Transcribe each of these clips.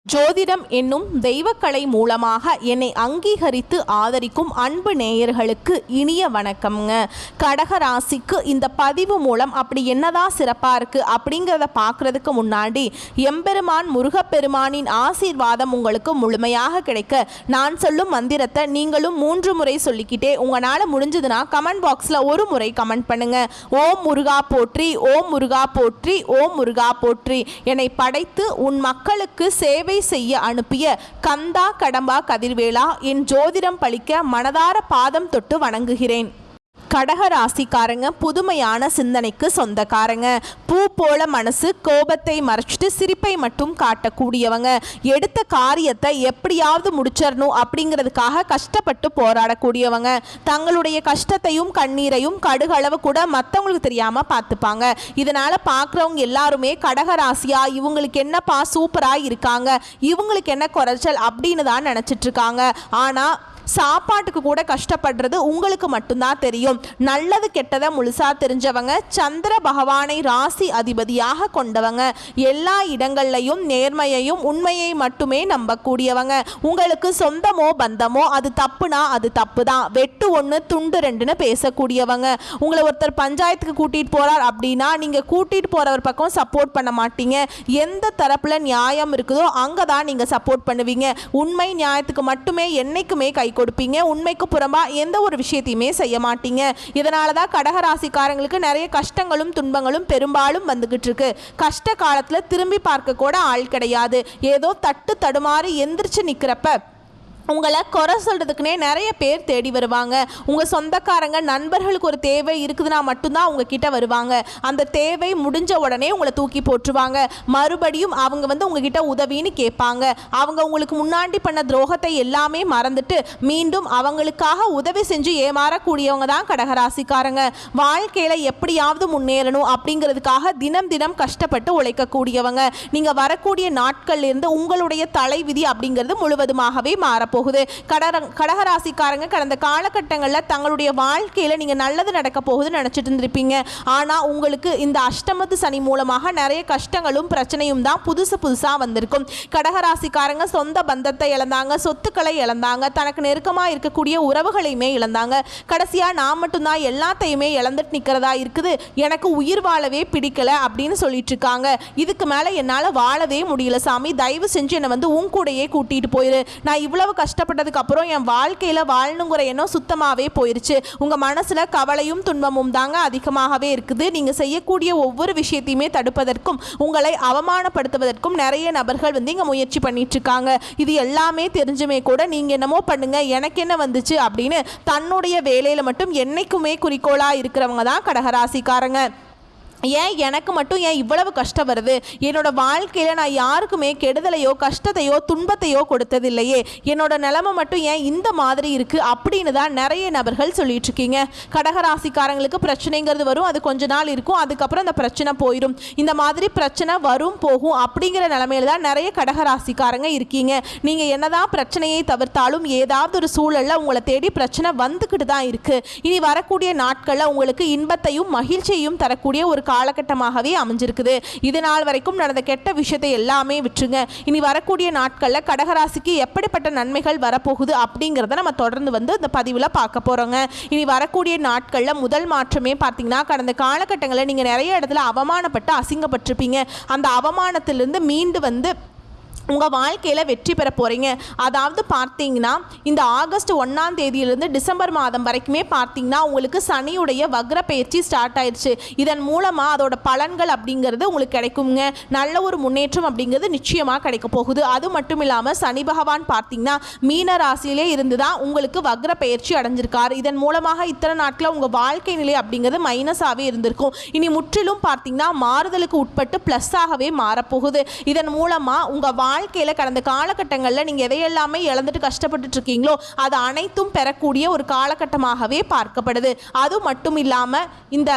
ஜோதிடம் என்னும் தெய்வக்கலை மூலமாக என்னை அங்கீகரித்து ஆதரிக்கும் அன்பு நேயர்களுக்கு இனிய வணக்கம்ங்க. கடகராசிக்கு இந்த பதிவு மூலம் அப்படி என்னதான் சிறப்பாக இருக்குது அப்படிங்கிறத பார்க்குறதுக்கு முன்னாடி எம்பெருமான் முருகப்பெருமானின் ஆசீர்வாதம் உங்களுக்கு முழுமையாக கிடைக்க நான் சொல்லும் மந்திரத்தை நீங்களும் 3 முறை சொல்லிக்கிட்டே உங்களால் முடிஞ்சதுன்னா கமெண்ட் பாக்ஸில் ஒரு முறை கமெண்ட் பண்ணுங்கள். ஓம் முருகா போற்றி, ஓம் முருகா போற்றி, ஓம் முருகா போற்றி. என்னை படைத்து உன் மக்களுக்கு சேவை செய்ய அனுப்பிய கந்தா கடம்பா கதிர்வேலா, என் ஜோதிடம் பழிக்க மனதார பாதம் தொட்டு வணங்குகிறேன். கடகராசிக்காரங்க புதுமையான சிந்தனைக்கு சொந்தக்காரங்க. பூ போல மனசு, கோபத்தை மறைச்சிட்டு சிரிப்பை மட்டும் காட்டக்கூடியவங்க. எடுத்த காரியத்தை எப்படியாவது முடிச்சிடணும் அப்படிங்கிறதுக்காக கஷ்டப்பட்டு போராடக்கூடியவங்க. தங்களுடைய கஷ்டத்தையும் கண்ணீரையும் கடுகளவு கூட மற்றவங்களுக்கு தெரியாம பார்த்துப்பாங்க. இதனால பார்க்குறவங்க எல்லாருமே கடகராசியா இவங்களுக்கு என்னப்பா சூப்பரா இருக்காங்க, இவங்களுக்கு என்ன குறைச்சல் அப்படின்னு தான் நினைச்சிட்டு இருக்காங்க. ஆனா சாப்பாட்டுக்கு கூட கஷ்டப்படுறது உங்களுக்கு மட்டும்தான் தெரியும். நல்லது கெட்டதை முழுசா தெரிஞ்சவங்க, சந்திர பகவானை ராசி அதிபதியாக கொண்டவங்க, எல்லா இடங்கள்லையும் நேர்மையையும் உண்மையை மட்டுமே நம்பக்கூடியவங்க. உங்களுக்கு சொந்தமோ பந்தமோ அது தப்புனா அது தப்பு தான், வெட்டு 1 துண்டு 2ன்னு பேசக்கூடியவங்க. உங்களை ஒருத்தர் பஞ்சாயத்துக்கு கூட்டிட்டு போறார் அப்படின்னா நீங்க கூட்டிட்டு போறவர் பக்கம் சப்போர்ட் பண்ண மாட்டீங்க. எந்த தரப்புல நியாயம் இருக்குதோ அங்கதான் நீங்க சப்போர்ட் பண்ணுவீங்க. உண்மை நியாயத்துக்கு மட்டுமே என்னைக்குமே கை கொடுப்பீங்க. உண்மைக்கு புறம்பா எந்த ஒரு விஷயத்தையுமே செய்ய மாட்டீங்க. இதனால தான் கடகராசிக்காரங்களுக்கு நிறைய கஷ்டங்களும் துன்பங்களும் பெரும்பாலும் வந்துகிட்டு இருக்கு. கஷ்ட காலத்துல திரும்பி பார்க்க கூட ஆள் கிடையாது. ஏதோ தட்டு தடுமாறி எந்திரிச்சு நிக்கிறப்ப உங்களை குறை சொல்கிறதுக்குனே நிறைய பேர் தேடி வருவாங்க. உங்கள் சொந்தக்காரங்க நண்பர்களுக்கு ஒரு தேவை இருக்குதுன்னா மட்டும்தான் உங்ககிட்ட வருவாங்க. அந்த தேவை முடிஞ்ச உடனே உங்களை தூக்கி போட்டுருவாங்க. மறுபடியும் அவங்க உங்ககிட்ட உதவின்னு கேட்பாங்க. அவங்க உங்களுக்கு முன்னாடி பண்ண துரோகத்தை எல்லாமே மறந்துட்டு மீண்டும் அவங்களுக்காக உதவி செஞ்சு ஏமாறக்கூடியவங்க தான் கடகராசிக்காரங்க. வாழ்க்கையில் எப்படியாவது முன்னேறணும் அப்படிங்கிறதுக்காக தினம் தினம் கஷ்டப்பட்டு உழைக்கக்கூடியவங்க. நீங்கள் வரக்கூடிய நாட்கள்லேருந்து உங்களுடைய தலைவிதி அப்படிங்கிறது முழுவதுமாகவே மாறப்போகுது. கடகராசிக்காரங்க கடந்த காலகட்டங்களில் தங்களுடைய வாழ்க்கையில் நீங்கள் நல்லது நடக்க போகுதுன்னு நினச்சிட்டு இருந்திருப்பீங்க. ஆனால் உங்களுக்கு இந்த அஷ்டமத்து சனி மூலமாக நிறைய கஷ்டங்களும் பிரச்சனையும் தான் புதுசாக வந்திருக்கும். கடகராசிக்காரங்க சொந்த பந்தத்தை இழந்தாங்க, சொத்துக்களை இழந்தாங்க, தனக்கு நெருக்கமாக இருக்கக்கூடிய உறவுகளையுமே இழந்தாங்க. கடைசியாக நான் மட்டும்தான் எல்லாத்தையுமே இழந்துட்டு நிற்கிறதா இருக்குது, எனக்கு உயிர் வாழவே பிடிக்கல அப்படின்னு சொல்லிட்டு இருக்காங்க. இதுக்கு மேலே என்னால் வாழவே முடியல சாமி, தயவு செஞ்சு என்னை உன் கூடையே கூட்டிகிட்டு போயிரு. நான் இவ்வளவு கஷ்டப்பட்டதுக்கு அப்புறம் என் வாழ்க்கையில் வாழணுங்கிற எண்ணம் சுத்தமாகவே போயிருச்சு. உங்கள் மனசில் கவலையும் துன்பமும் தாங்க அதிகமாகவே இருக்குது. நீங்கள் செய்யக்கூடிய ஒவ்வொரு விஷயத்தையுமே தடுப்பதற்கும் உங்களை அவமானப்படுத்துவதற்கும் நிறைய நபர்கள் இங்கே முயற்சி பண்ணிட்டு இருக்காங்க. இது எல்லாமே தெரிஞ்சுமே கூட நீங்கள் என்னமோ பண்ணுங்க, எனக்கு என்ன வந்துச்சு அப்படின்னு தன்னுடைய வேலையில் மட்டும் என்னைக்குமே குறிக்கோளாக இருக்கிறவங்க தான் கடகராசிக்காரங்க. ஏன் எனக்கு மட்டும் ஏன் இவ்வளவு கஷ்டம் வருது, என்னோட வாழ்க்கையில் நான் யாருக்குமே கெடுதலையோ கஷ்டத்தையோ துன்பத்தையோ கொடுத்ததில்லையே, என்னோட நிலைமை மட்டும் ஏன் இந்த மாதிரி இருக்குது அப்படின்னு தான் நிறைய நபர்கள் சொல்லிட்டு இருக்கீங்க. கடகராசிக்காரங்களுக்கு பிரச்சனைங்கிறது வரும், அது கொஞ்ச நாள் இருக்கும், அதுக்கப்புறம் அந்த பிரச்சனை போயிடும். இந்த மாதிரி பிரச்சனை வரும் போகும் அப்படிங்கிற நிலைமையில தான் நிறைய கடகராசிக்காரங்க இருக்கீங்க. நீங்கள் என்னதான் பிரச்சனையை தவிர்த்தாலும் ஏதாவது ஒரு சூழலில் உங்களை தேடி பிரச்சனை வந்துக்கிட்டு தான் இருக்குது. இனி வரக்கூடிய நாட்களில் உங்களுக்கு இன்பத்தையும் மகிழ்ச்சியையும் தரக்கூடிய ஒரு காலகட்டமாகவே அமைஞ்சிருக்குது. இது நாள் வரைக்கும் நடந்த கெட்ட விஷயத்தை எல்லாமே விட்டுருங்க. இனி வரக்கூடிய நாட்களில் கடகராசிக்கு எப்படிப்பட்ட நன்மைகள் வரப்போகுது அப்படிங்கிறத நம்ம தொடர்ந்து இந்த பதிவில் பார்க்க போகிறோங்க. இனி வரக்கூடிய நாட்களில் முதல் மாற்றமே பார்த்தீங்கன்னா, கடந்த காலகட்டங்களில் நீங்கள் நிறைய இடத்துல அவமானப்பட்டு அசிங்கப்பட்டிருப்பீங்க. அந்த அவமானத்திலிருந்து மீண்டு உங்கள் வாழ்க்கையில் வெற்றி பெற போகிறீங்க. அதாவது பார்த்தீங்கன்னா இந்த ஆகஸ்ட் 1ஆம் தேதியிலிருந்து டிசம்பர் மாதம் வரைக்குமே பார்த்தீங்கன்னா உங்களுக்கு சனியுடைய வக்ர பயிற்சி ஸ்டார்ட் ஆயிடுச்சு. இதன் மூலமாக அதோட பலன்கள் அப்படிங்கிறது உங்களுக்கு கிடைக்குங்க. நல்ல ஒரு முன்னேற்றம் அப்படிங்கிறது நிச்சயமாக கிடைக்க போகுது. அது மட்டும் இல்லாமல் சனி பகவான் பார்த்தீங்கன்னா மீன ராசியிலே இருந்து தான் உங்களுக்கு வக்ர பயிற்சி அடைஞ்சிருக்காரு. இதன் மூலமாக இத்தனை நாட்களில் உங்கள் வாழ்க்கை நிலை அப்படிங்கிறது மைனஸாகவே இருந்திருக்கும். இனி முற்றிலும் பார்த்தீங்கன்னா மாறுதலுக்கு உட்பட்டு ப்ளஸ்ஸாகவே மாறப்போகுது. இதன் மூலமாக உங்கள் வாழ்க்கையில் கடந்த காலகட்டங்களில் நீங்கள் எதையெல்லாமே இழந்துட்டு கஷ்டப்பட்டு இருக்கீங்களோ அது அனைத்தும் பெறக்கூடிய ஒரு காலகட்டமாகவே பார்க்கப்படுது. அது மட்டும் இல்லாமல் இந்த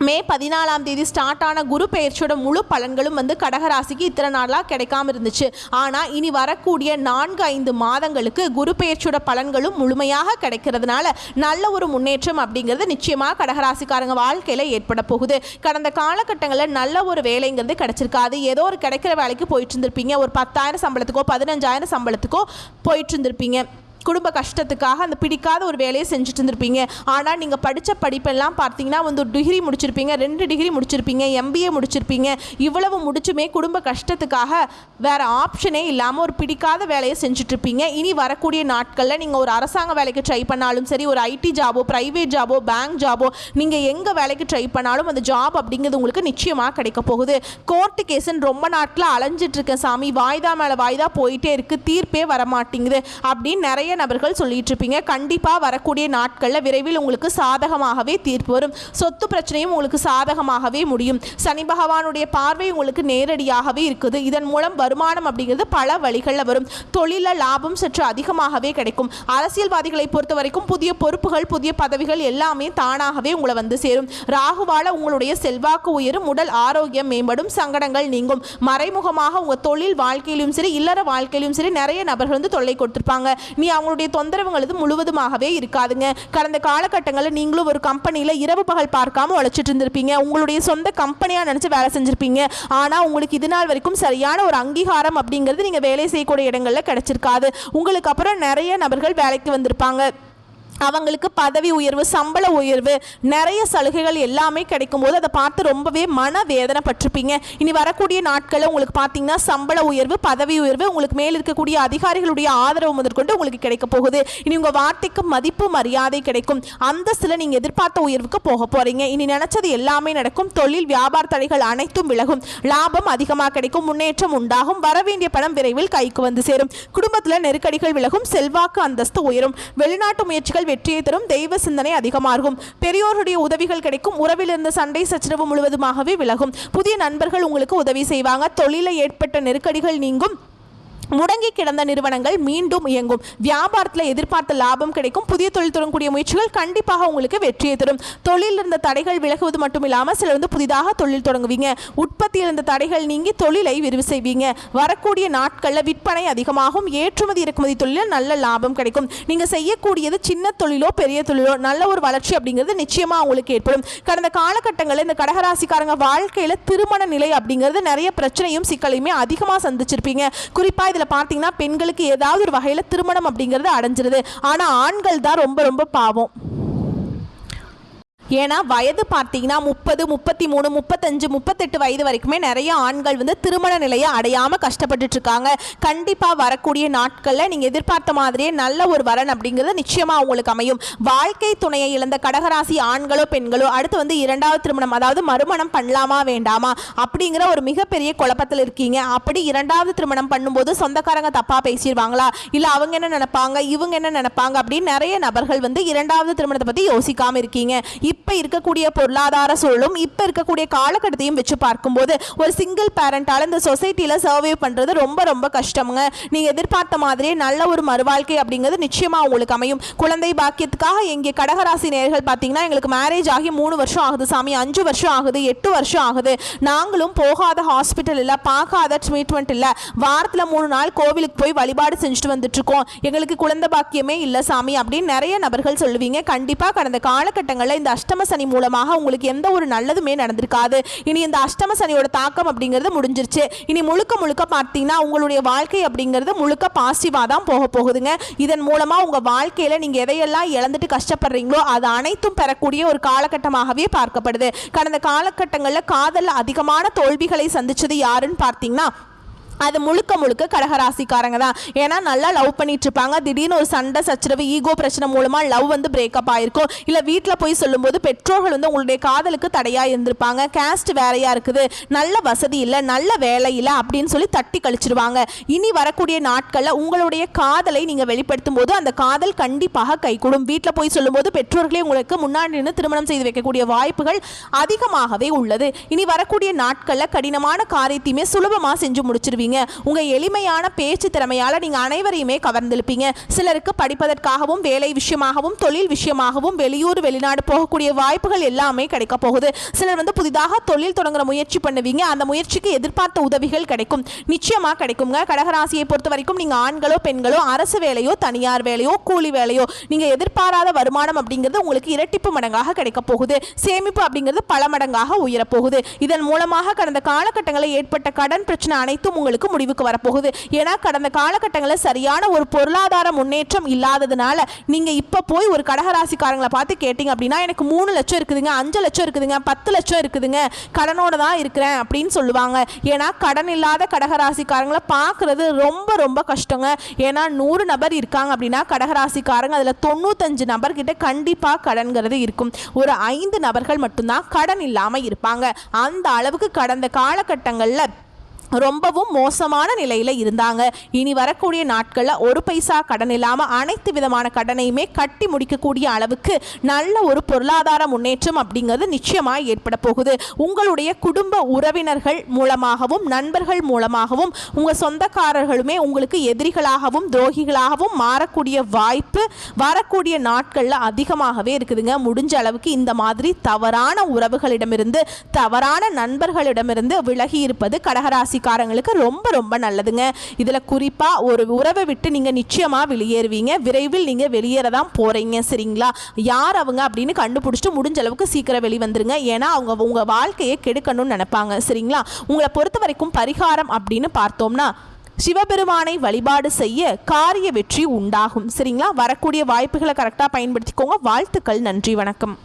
மே 14ஆம் தேதி ஸ்டார்ட் ஆன குரு பெயர்ச்சியோட முழு பலன்களும் வந்து கடகராசிக்கு இத்தனை நாளாக கிடைக்காம இருந்துச்சு. ஆனால் இனி வரக்கூடிய 4-5 மாதங்களுக்கு குரு பெயர்ச்சியோட பலன்களும் முழுமையாக கிடைக்கிறதுனால நல்ல ஒரு முன்னேற்றம் அப்படிங்கிறது நிச்சயமாக கடகராசிக்காரங்க வாழ்க்கையில் ஏற்பட போகுது. கடந்த காலகட்டங்களில் நல்ல ஒரு வேலைங்கிறது கிடைச்சிருக்காது. ஏதோ ஒரு கிடைக்கிற வேலைக்கு போயிட்டு இருந்திருப்பீங்க. ஒரு 10,000 சம்பளத்துக்கோ 15,000 சம்பளத்துக்கோ போயிட்டு இருந்திருப்பீங்க. குடும்ப கஷ்டத்துக்காக அந்த பிடிக்காத ஒரு வேலையை செஞ்சுட்டு இருந்திருப்பீங்க. ஆனால் நீங்கள் படித்த படிப்பெல்லாம் பார்த்தீங்கன்னா வந்து ஒரு டிகிரி முடிச்சிருப்பீங்க, 2 டிகிரி முடிச்சிருப்பீங்க, MBA முடிச்சிருப்பீங்க. இவ்வளவு முடிச்சுமே குடும்ப கஷ்டத்துக்காக வேறு ஆப்ஷனே இல்லாமல் ஒரு பிடிக்காத வேலையை செஞ்சுட்ருப்பீங்க. இனி வரக்கூடிய நாட்களில் நீங்கள் ஒரு அரசாங்க வேலைக்கு ட்ரை பண்ணாலும் சரி, ஒரு IT ஜாபோ, ப்ரைவேட் ஜாபோ, பேங்க் ஜாபோ, நீங்கள் எங்கே வேலைக்கு ட்ரை பண்ணாலும் அந்த ஜாப் அப்படிங்கிறது உங்களுக்கு நிச்சயமாக கிடைக்க போகுது. கோர்ட்டு கேஸுன்னு ரொம்ப நாட்களில் அலைஞ்சிட்ருக்கேன் சாமி, வாய்தா மேலே வாய்தா போயிட்டே இருக்குது, தீர்ப்பே வரமாட்டேங்குது அப்படின்னு நிறைய நபர்கள் சொல்லிட்டு இருப்பீங்க. கண்டிப்பாக வரக்கூடிய நாட்களில் விரைவில் உங்களுக்கு சாதகமாகவே தீர்ப்பு வரும். சொத்து பிரச்சனையும் உங்களுக்கு சாதகமாகவே முடியும். சனி பகவானுடைய பார்வை உங்களுக்கு நேரடியாகவே இருக்குது. இதன் மூலம் வருமானம் அப்படிங்கிறது பல வழிகளில் வரும். தொழில லாபம் சற்று அதிகமாகவே கிடைக்கும். அரசியல்வாதிகளை பொறுத்த வரைக்கும் புதிய பொறுப்புகள், புதிய பதவிகள் எல்லாமே தானாகவே உங்களை வந்து சேரும். ராகுவால உங்களுடைய செல்வாக்கு உயரும், உடல் ஆரோக்கியம் மேம்படும், சங்கடங்கள் நீங்கும். மறைமுகமாக உங்கள் தொழில் வாழ்க்கையிலும் சரி, இல்லற வாழ்க்கையிலும் சரி நிறைய நபர்கள் வந்து தொல்லை கொடுத்துருப்பாங்க. நீ அவங்களுடைய தொந்தரவுங்கிறது முழுவதுமாகவே இருக்காதுங்க. கடந்த காலகட்டங்களில் நீங்களும் ஒரு கம்பெனியில் இரவு பகல் பார்க்காம உழைச்சிட்டு இருந்திருப்பீங்க. உங்களுடைய சொந்த கம்பெனியாக நினச்சி வேலை செஞ்சுருப்பீங்க. ஆனால் உங்களுக்கு இது நாள் வரைக்கும் சரியான ஒரு அங்கீகாரம் அப்படிங்கிறது நீங்கள் வேலை செய்யக்கூடிய இடங்களில் கிடைச்சிருக்காது. உங்களுக்கு அப்புறம் நிறைய நபர்கள் வேலைக்கு வந்திருப்பாங்க. அவங்களுக்கு பதவி உயர்வு, சம்பள உயர்வு, நிறைய சலுகைகள் எல்லாமே கிடைக்கும் போது அதை பார்த்து ரொம்பவே மனவேதனைப்பட்டிருப்பீங்க. இனி வரக்கூடிய நாட்களில் உங்களுக்கு பார்த்தீங்கன்னா சம்பள உயர்வு, பதவி உயர்வு, உங்களுக்கு மேல் இருக்கக்கூடிய அதிகாரிகளுடைய ஆதரவு முதற்கொண்டு உங்களுக்கு கிடைக்க போகுது. இனி உங்கள் வார்த்தைக்கு மதிப்பு மரியாதை கிடைக்கும். அந்தஸ்தில் நீங்கள் எதிர்பார்த்த உயர்வுக்கு போக போகிறீங்க. இனி நினச்சது எல்லாமே நடக்கும். தொழில் வியாபார தடைகள் அனைத்தும் விலகும். லாபம் அதிகமாக கிடைக்கும். முன்னேற்றம் உண்டாகும். வரவேண்டிய பணம் விரைவில் கைக்கு வந்து சேரும். குடும்பத்தில் நெருக்கடிகள் விலகும். செல்வாக்கு அந்தஸ்து உயரும். வெளிநாட்டு முயற்சிகள் வெற்றியை தரும். தெய்வ சிந்தனை அதிகமாகும். பெரியோருடைய உதவிகள் கிடைக்கும். உறவில் இருந்த சண்டை சச்சரவு முழுவதுமாகவே விலகும். புதிய நண்பர்கள் உங்களுக்கு உதவி செய்வாங்க. தொழிலில் ஏற்பட்ட நெருக்கடிகள் நீங்கும். முடங்கி கிடந்த நிறுவனங்கள் மீண்டும் இயங்கும். வியாபாரத்தில் எதிர்பார்த்த லாபம் கிடைக்கும். புதிய தொழில் தொடங்கக்கூடிய முயற்சிகள் கண்டிப்பாக உங்களுக்கு வெற்றியை தரும். தொழில் இருந்த தடைகள் விலகுவது மட்டும் இல்லாமல் சிலர் வந்து புதிதாக தொழில் தொடங்குவீங்க. உற்பத்தியில் இருந்த தடைகள் நீங்கி தொழிலை விரிவு செய்வீங்க. வரக்கூடிய நாட்களில் விற்பனை அதிகமாகும். ஏற்றுமதி இறக்குமதி தொழிலில் நல்ல லாபம் கிடைக்கும். நீங்கள் செய்யக்கூடியது சின்ன தொழிலோ பெரிய தொழிலோ நல்ல ஒரு வளர்ச்சி அப்படிங்கிறது நிச்சயமாக உங்களுக்கு ஏற்படும். கடந்த காலகட்டங்களில் இந்த கடகராசிக்காரங்க வாழ்க்கையில் திருமண நிலை அப்படிங்கிறது நிறைய பிரச்சனையும் சிக்கலையுமே அதிகமாக சந்திச்சிருப்பீங்க. குறிப்பாக இதில் பார்த்தீங்கன்னா பெண்களுக்கு ஏதாவது ஒரு வகையில் திருமணம் அப்படிங்கிறது அடைஞ்சிருது. ஆனால் ஆண்கள் தான் ரொம்ப ரொம்ப பாவம். ஏன்னா வயது பார்த்தீங்கன்னா 30, 33, 35, 38 வயது வரைக்குமே நிறைய ஆண்கள் வந்து திருமண நிலையை அடையாமல் கஷ்டப்பட்டுட்டு இருக்காங்க. கண்டிப்பாக வரக்கூடிய நாட்களில் நீங்கள் எதிர்பார்த்த மாதிரியே நல்ல ஒரு வரன் அப்படிங்கிறது நிச்சயமாக உங்களுக்கு அமையும். வாழ்க்கை துணையை இழந்த கடகராசி ஆண்களோ பெண்களோ அடுத்து வந்து 2வது திருமணம், அதாவது மறுமணம் பண்ணலாமா வேண்டாமா அப்படிங்கிற ஒரு மிகப்பெரிய குழப்பத்தில் இருக்கீங்க. அப்படி 2வது திருமணம் பண்ணும்போது சொந்தக்காரங்க தப்பாக பேசிடுவாங்களா, இல்லை அவங்க என்ன நினைப்பாங்க, இவங்க என்ன நினைப்பாங்க அப்படின்னு நிறைய நபர்கள் வந்து 2வது திருமணத்தை பற்றி யோசிக்காமல் இருக்கீங்க. இப்போ இருக்கக்கூடிய பொருளாதார சூழலும் இப்போ இருக்கக்கூடிய காலகட்டத்தையும் வச்சு பார்க்கும்போது ஒரு சிங்கிள் பேரண்டால் இந்த சொசைட்டியில் சர்வே பண்ணுறது ரொம்ப ரொம்ப கஷ்டமுங்க. நீங்கள் எதிர்பார்த்த மாதிரியே நல்ல ஒரு மறுவாழ்க்கை அப்படிங்கிறது நிச்சயமாக உங்களுக்கு அமையும். குழந்தை பாக்கியத்துக்காக எங்கே கடகராசி நேயர்கள் பார்த்தீங்கன்னா எங்களுக்கு மேரேஜ் ஆகி 3 வருஷம் ஆகுது சாமி, 5 வருஷம் ஆகுது, 8 வருஷம் ஆகுது, நாங்களும் போகாத ஹாஸ்பிட்டல் இல்லை, பார்க்காத ட்ரீட்மெண்ட் இல்லை, வாரத்தில் 3 நாள் கோவிலுக்கு போய் வழிபாடு செஞ்சுட்டு வந்துட்டுருக்கோம், எங்களுக்கு குழந்தை பாக்கியமே இல்லை சாமி அப்படின்னு நிறைய நபர்கள் சொல்லுவீங்க. கண்டிப்பாக கடந்த காலகட்டங்களில் இந்த அஷ்டம சனி மூலமாக உங்களுக்கு எந்த ஒரு நல்லதுமே நடந்திருக்காது. இனி இந்த அஷ்டம சனியோட தாக்கம் அப்படிங்கிறது முடிஞ்சிருச்சு. இனி முழுக்க முழுக்க பார்த்தீங்கன்னா உங்களுடைய வாழ்க்கை அப்படிங்கிறது முழுக்க பாசிட்டிவாக தான் போக போகுதுங்க. இதன் மூலமாக உங்கள் வாழ்க்கையில் நீங்கள் எதையெல்லாம் இழந்துட்டு கஷ்டப்படுறீங்களோ அது அனைத்தும் பெறக்கூடிய ஒரு காலகட்டமாகவே பார்க்கப்படுது. கடந்த காலகட்டங்களில் காதலில் அதிகமான தோல்விகளை சந்திச்சது யாருன்னு பார்த்தீங்கன்னா அது முழுக்க முழுக்க கடகராசிக்காரங்க தான். ஏன்னா நல்லா லவ் பண்ணிட்டு இருப்பாங்க, திடீர்னு ஒரு சண்டை சச்சரவு ஈகோ பிரச்சனை மூலமாக லவ் வந்து பிரேக்கப் ஆயிருக்கும். இல்லை வீட்டில் போய் சொல்லும்போது பெற்றோர்கள் வந்து உங்களுடைய காதலுக்கு தடையாக இருந்திருப்பாங்க. கேஸ்ட் வேறையாக இருக்குது, நல்ல வசதி இல்லை, நல்ல வேலை இல்லை அப்படின்னு சொல்லி தட்டி கழிச்சிருவாங்க. இனி வரக்கூடிய நாட்களில் உங்களுடைய காதலை நீங்கள் வெளிப்படுத்தும் போது அந்த காதல் கண்டிப்பாக கைகூடும். வீட்டில் போய் சொல்லும்போது பெற்றோர்களே உங்களுக்கு முன்னாடி நின்று திருமணம் செய்து வைக்கக்கூடிய வாய்ப்புகள் அதிகமாகவே உள்ளது. இனி வரக்கூடிய நாட்களில் கடினமான காரியத்தையுமே சுலபமாக செஞ்சு முடிச்சிருவீங்க. பண்ணுவீங்க. உங்கள் எளிமையான பேச்சு திறமையால் நீங்கள் அனைவரையுமே கவர்ந்திருப்பீங்க. சிலருக்கு படிப்பதற்காகவும் வேலை விஷயமாகவும் தொழில் விஷயமாகவும் வெளியூர் வெளிநாடு போகக்கூடிய வாய்ப்புகள் எல்லாமே கிடைக்க போகுது. சிலர் புதிதாக தொழில் தொடங்குற முயற்சி பண்ணுவீங்க. அந்த முயற்சிக்கு எதிர்பார்த்த உதவிகள் கிடைக்கும், நிச்சயமாக கிடைக்குங்க. கடகராசியை பொறுத்த வரைக்கும் நீங்கள் ஆண்களோ பெண்களோ அரசு வேலையோ தனியார் வேலையோ கூலி வேலையோ நீங்கள் எதிர்பாராத வருமானம் அப்படிங்கிறது உங்களுக்கு இரட்டிப்பு மடங்காக கிடைக்க போகுது. சேமிப்பு அப்படிங்கிறது பல மடங்காக உயரப்போகுது. இதன் மூலமாக கடந்த காலகட்டங்களில் ஏற்பட்ட கடன் பிரச்சனை அனைத்தும் உங்களுக்கு முடிவுக்கு வரப்போகுது. ஏன்னா கடந்த காலகட்டங்களில் சரியான ஒரு பொருளாதார முன்னேற்றம் இல்லாததுனால நீங்க இப்ப போய் ஒரு கடகராசிக்காரங்களை பார்த்து கேட்டீங்க அப்படின்னா எனக்கு 3 லட்சம் இருக்குதுங்க, 5 லட்சம் இருக்குதுங்க, 10 லட்சம் இருக்குதுங்க, கடனோட தான் இருக்கிறேன் அப்படின்னு சொல்லுவாங்க. ஏன்னா கடன் இல்லாத கடகராசிக்காரங்களை பார்க்கறது ரொம்ப ரொம்ப கஷ்டங்க. ஏன்னா 100 நபர் இருக்காங்க அப்படின்னா கடகராசிக்காரங்க அதில் 95 நபர்கிட்ட கண்டிப்பாக கடன்கிறது இருக்கும். ஒரு 5 நபர்கள் மட்டும்தான் கடன் இல்லாமல் இருப்பாங்க. அந்த அளவுக்கு கடந்த காலகட்டங்களில் ரொம்பவும் மோசமான நிலையில் இருந்தாங்க. இனி வரக்கூடிய நாட்களில் ஒரு பைசா கடன் இல்லாமல் அனைத்து விதமான கடனையுமே கட்டி முடிக்கக்கூடிய அளவுக்கு நல்ல ஒரு பொருளாதார முன்னேற்றம் அப்படிங்கிறது நிச்சயமாக ஏற்பட போகுது. உங்களுடைய குடும்ப உறவினர்கள் மூலமாகவும் நண்பர்கள் மூலமாகவும் உங்கள் சொந்தக்காரர்களுமே உங்களுக்கு எதிரிகளாகவும் துரோகிகளாகவும் மாறக்கூடிய வாய்ப்பு வரக்கூடிய நாட்களில் அதிகமாகவே இருக்குதுங்க. முடிஞ்ச அளவுக்கு இந்த மாதிரி தவறான உறவுகளிடமிருந்து தவறான நண்பர்களிடமிருந்து விலகி இருப்பது கடகராசி காரங்களுக்கு ரொம்ப ரொம்ப நல்லதுங்க. இதுல குறிப்பா ஒரு உறவை விட்டு நீங்க நிச்சயமா வெளியேறுவீங்க. விரைவில் நீங்க வெளியேறதான் போறீங்க. சரிங்களா? யார் அவங்க அப்படின்னு கண்டுபிடிச்சிட்டு முடிஞ்ச அளவுக்கு சீக்கிரம் வெளிவந்துருங்க. ஏன்னா அவங்க உங்க வாழ்க்கையை கெடுக்கணும்னு நினைப்பாங்க. சரிங்களா? உங்களை பொறுத்த வரைக்கும் பரிகாரம் அப்படின்னு பார்த்தோம்னா சிவபெருமானை வழிபாடு செய்ய காரிய வெற்றி உண்டாகும். சரிங்களா? வரக்கூடிய வாய்ப்புகளை கரெக்டாக பயன்படுத்திக்கோங்க. வாழ்த்துக்கள். நன்றி. வணக்கம்.